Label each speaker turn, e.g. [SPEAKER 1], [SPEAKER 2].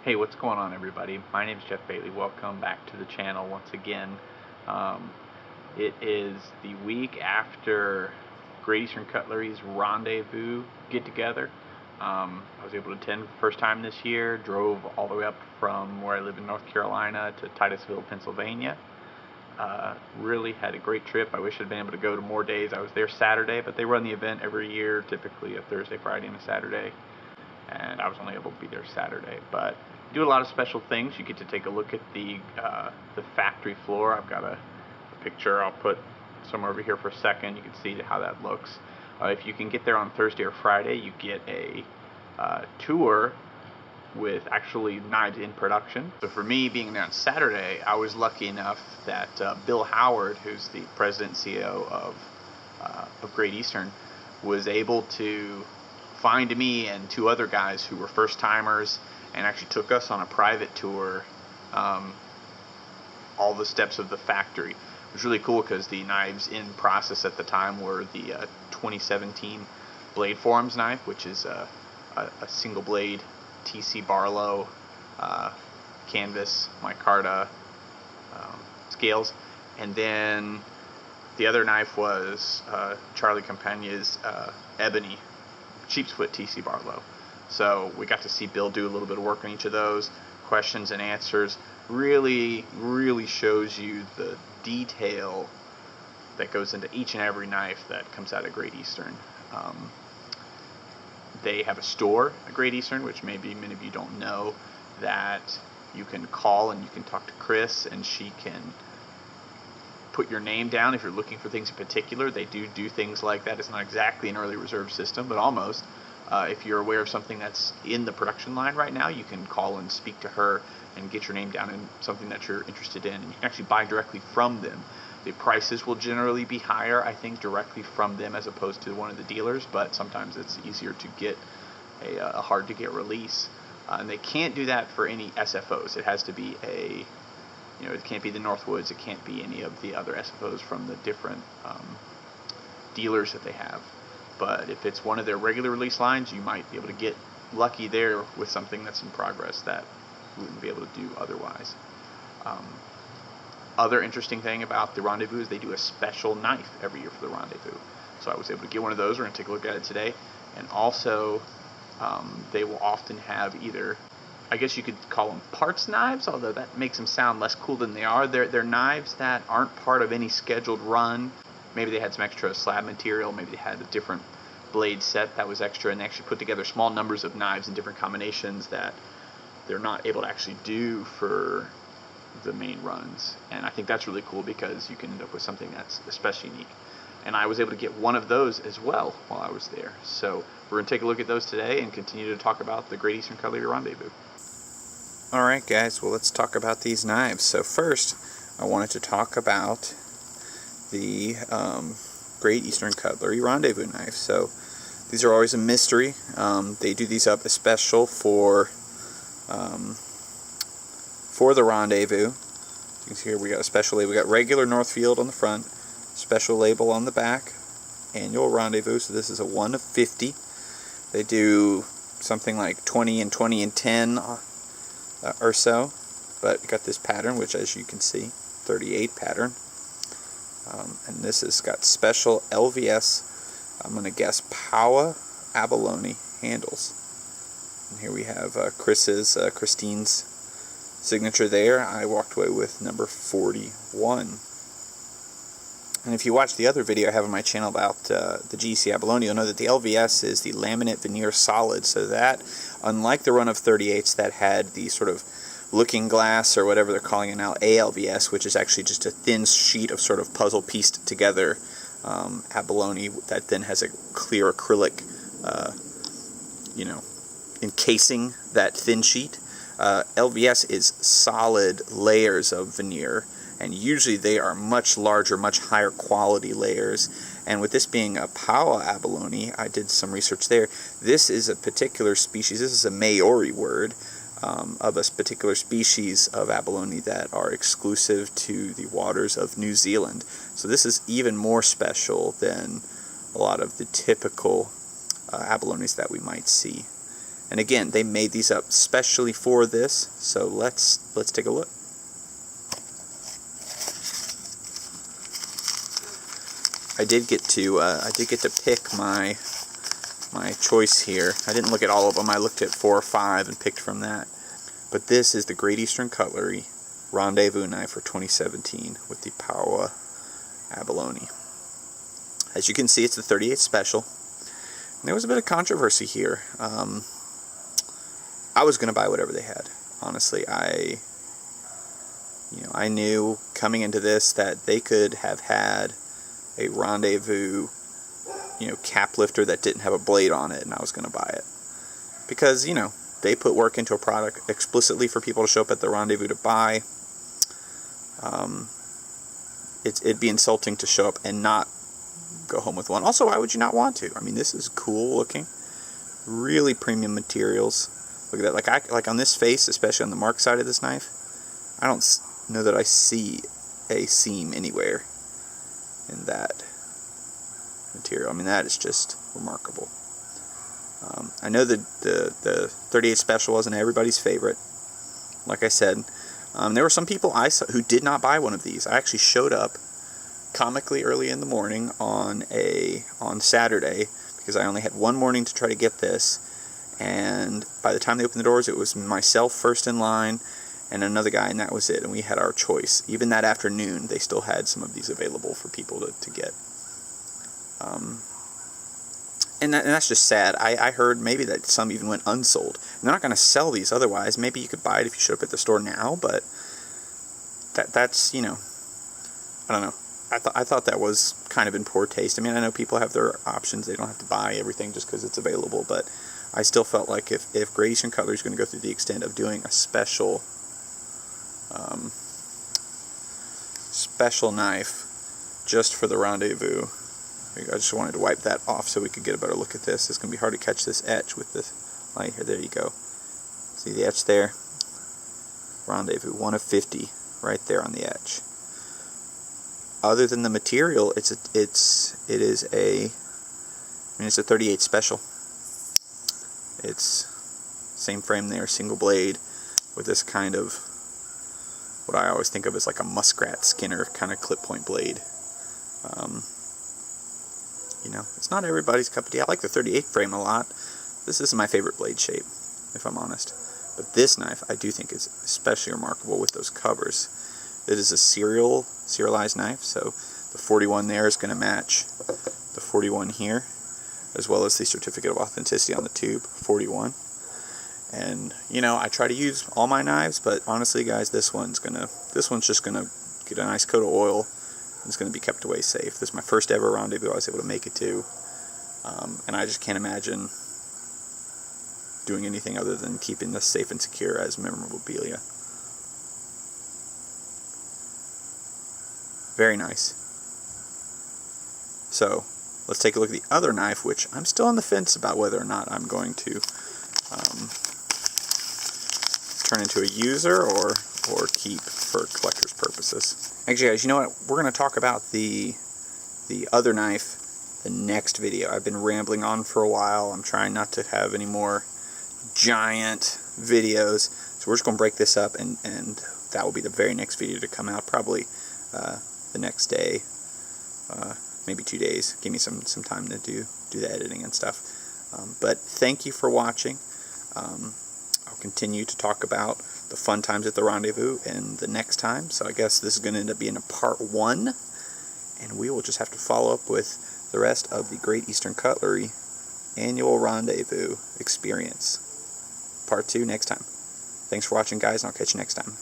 [SPEAKER 1] Hey, what's going on, everybody? My name is Jeff Bailey. Welcome back to the channel once again. It is the week after Great Eastern Cutlery's Rendezvous get-together. I was able to attend for the first time this year. Drove all the way up from where I live in North Carolina to Titusville, Pennsylvania. Really had a great trip. I wish I'd been able to go to more days. I was there Saturday, but they run the event every year, typically a Thursday, Friday, and a Saturday. And I was only able to be there Saturday, but do a lot of special things. You get to take a look at the factory floor. I've got a picture I'll put somewhere over here for a second. You can see how that looks. If you can get there on Thursday or Friday, you get a tour with actually knives in production. So for me, being there on Saturday, I was lucky enough that Bill Howard, who's the president and CEO of Great Eastern, was able to find me and two other guys who were first timers and actually took us on a private tour, all the steps of the factory. It was really cool because the knives in process at the time were the 2017 Blade Forums knife, which is a single blade TC Barlow canvas micarta scales, and then the other knife was Charlie Campagna's ebony sheepsfoot TC Barlow. So we got to see Bill do a little bit of work on each of those. Questions and answers. Really shows you the detail that goes into each and every knife that comes out of Great Eastern. They have a store at Great Eastern, which maybe many of you don't know, that you can call and you can talk to Chris and she can put your name down if you're looking for things in particular. They do things like that. It's not exactly an early reserve system, but almost. If you're aware of something that's in the production line right now, you can call and speak to her and get your name down in something that you're interested in, and you can actually buy directly from them. The prices will generally be higher, I think, directly from them as opposed to one of the dealers, but sometimes it's easier to get a hard-to-get release. And they can't do that for any SFOs. It has to be it can't be the Northwoods, it can't be any of the other SFOs from the different dealers that they have. But if it's one of their regular release lines, you might be able to get lucky there with something that's in progress that you wouldn't be able to do otherwise. Other interesting thing about the Rendezvous is they do a special knife every year for the Rendezvous. So I was able to get one of those. We're going to take a look at it today. And also, they will often have either, I guess you could call them parts knives, although that makes them sound less cool than they are. They're knives that aren't part of any scheduled run. Maybe they had some extra slab material, maybe they had a different blade set that was extra, and they actually put together small numbers of knives in different combinations that they're not able to actually do for the main runs. And I think that's really cool because you can end up with something that's especially unique. And I was able to get one of those as well while I was there. So we're going to take a look at those today and continue to talk about the Great Eastern Cutlery Rendezvous.
[SPEAKER 2] Alright guys, well let's talk about these knives. So first, I wanted to talk about the Great Eastern Cutlery Rendezvous knife. So these are always a mystery. They do these up special for the Rendezvous. You can see here we got a special label. We got regular Northfield on the front, special label on the back, annual Rendezvous. So this is a 1 of 50. They do something like 20 and 20 and 10 or so, but we got this pattern, which as you can see, 38 pattern. And this has got special LVS, I'm going to guess Paua abalone handles. And here we have Christine's signature there. I walked away with number 41. And if you watch the other video I have on my channel about the GEC abalone, you'll know that the LVS is the laminate veneer solid. So that, unlike the run of 38s that had the sort of looking glass, or whatever they're calling it now, ALVS, which is actually just a thin sheet of sort of puzzle pieced together abalone that then has a clear acrylic, encasing that thin sheet. LVS is solid layers of veneer, and usually they are much larger, much higher quality layers. And with this being a Paua abalone, I did some research there. This is a particular species. This is a Maori word. Of a particular species of abalone that are exclusive to the waters of New Zealand. So this is even more special than a lot of the typical abalones that we might see. And again, they made these up specially for this, so let's take a look. I did get to pick my choice here. I didn't look at all of them. I looked at 4 or 5 and picked from that. But this is the Great Eastern Cutlery Rendezvous knife for 2017 with the Paua abalone. As you can see, it's the 38 special. And there was a bit of controversy here. I was going to buy whatever they had. Honestly, I knew coming into this that they could have had a Rendezvous, cap lifter that didn't have a blade on it, and I was going to buy it. Because, they put work into a product explicitly for people to show up at the Rendezvous to buy. It'd be insulting to show up and not go home with one. Also, why would you not want to? I mean, this is cool looking. Really premium materials. Look at that. Like on this face, especially on the mark side of this knife, I don't know that I see a seam anywhere in that material. I mean, that is just remarkable. I know that the 38 special wasn't everybody's favorite. Like I said, there were some people I saw who did not buy one of these. I actually showed up comically early in the morning on Saturday because I only had one morning to try to get this, and by the time they opened the doors, it was myself first in line and another guy, and that was it, and we had our choice. Even that afternoon, they still had some of these available for people to get. And that's just sad. I heard maybe that some even went unsold. And they're not going to sell these otherwise. Maybe you could buy it if you showed up at the store now, but that's, I don't know. I thought that was kind of in poor taste. I mean, I know people have their options. They don't have to buy everything just because it's available, but I still felt like if Great Eastern Cutlery is going to go through the extent of doing a special knife just for the Rendezvous, I just wanted to wipe that off so we could get a better look at this. It's going to be hard to catch this etch with this light here. There you go. See the etch there? Rendezvous, 1 of 50, right there on the etch. Other than the material, it is a 38 special. It's same frame there, single blade, with this kind of what I always think of as like a muskrat skinner kind of clip point blade. It's not everybody's cup of tea. I like the 38 frame a lot. This is my favorite blade shape, if I'm honest. But this knife, I do think is especially remarkable with those covers. It is a serialized knife, so the 41 there is going to match the 41 here, as well as the certificate of authenticity on the tube, 41. And I try to use all my knives, but honestly, guys, this one's just gonna get a nice coat of oil. It's going to be kept away safe. This is my first ever Rendezvous I was able to make it to, and I just can't imagine doing anything other than keeping this safe and secure as memorabilia. Very nice. So let's take a look at the other knife, which I'm still on the fence about whether or not I'm going to turn into a user or keep for collector's purposes. Actually, guys, you know what? We're going to talk about the other knife the next video. I've been rambling on for a while. I'm trying not to have any more giant videos. So we're just going to break this up, and that will be the very next video to come out, probably the next day, maybe 2 days. Give me some time to do the editing and stuff. But thank you for watching. I'll continue to talk about the fun times at the Rendezvous and the next time. So I guess this is going to end up being a part 1, and we will just have to follow up with the rest of the Great Eastern Cutlery annual Rendezvous experience. Part 2 next time. Thanks for watching, guys, and I'll catch you next time.